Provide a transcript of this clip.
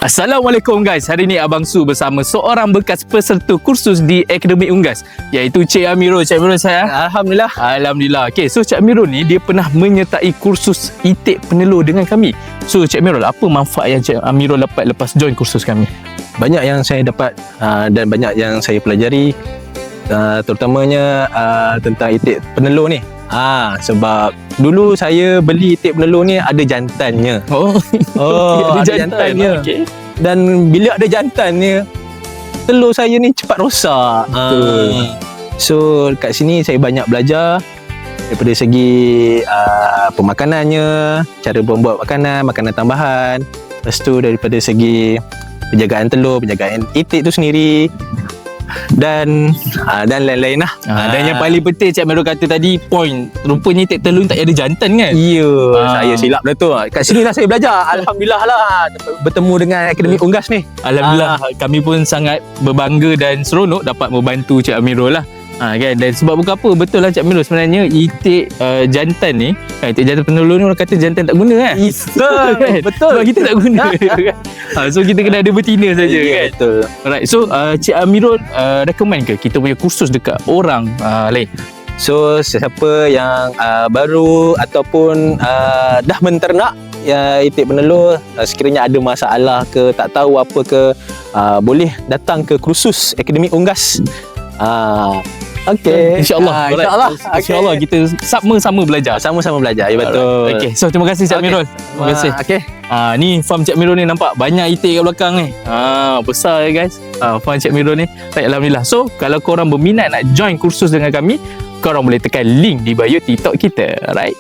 Assalamualaikum guys. Hari ni Abang Su bersama seorang bekas peserta kursus di Akademi Unggas, iaitu Cik Amirul. Cik Amirul saya. Alhamdulillah. Alhamdulillah. Okay, so Cik Amirul ni dia pernah menyertai kursus itik penelur dengan kami. So Cik Amirul, apa manfaat yang Cik Amirul dapat lepas join kursus kami? Banyak yang saya dapat dan banyak yang saya pelajari, terutamanya tentang itik penelur ni. Sebab dulu saya beli itik penelur ni ada jantannya. Oh, ada jantannya. Okay. Dan bila ada jantannya, telur saya ni cepat rosak. So kat sini saya banyak belajar daripada segi pemakanannya, cara membuat makanan tambahan. Lepas tu daripada segi penjagaan telur, penjagaan itik tu sendiri, dan lain-lain lah. Dan yang paling penting Cik Amirul kata tadi, point rupanya itik telur tak ada jantan kan? Ya, saya silap dah tu. Kat sini lah saya belajar. Alhamdulillah lah bertemu dengan Akademi Unggas ni. Alhamdulillah, kami pun sangat berbangga dan seronok dapat membantu Cik Amirul lah. Kan? Dan sebab bukan apa, betul lah Cik Amirul, sebenarnya itik jantan ni, itik jantan penelur ni orang kata jantan tak guna kan? Betul, kan? betul. Sebab kita tak guna kan? So kita kena ada betina saja kan? Betul. Alright, so Cik Amirul recommend ke kita punya kursus dekat orang lain? So sesiapa yang baru ataupun dah menternak itik penelur, sekiranya ada masalah ke, tak tahu apa ke, boleh datang ke kursus Akademi Unggas. Okey. InsyaAllah. InsyaAllah kita sama-sama belajar. Sama-sama belajar. Ya, betul. Okey, so terima kasih Cik Amirul. Terima kasih. Okey. Ni farm Cik Amirul ni nampak banyak itik kat belakang ni. Besar ya guys. Farm Cik Amirul ni. Baik, alhamdulillah. So kalau korang berminat nak join kursus dengan kami, korang boleh tekan link di bio TikTok kita. Alright.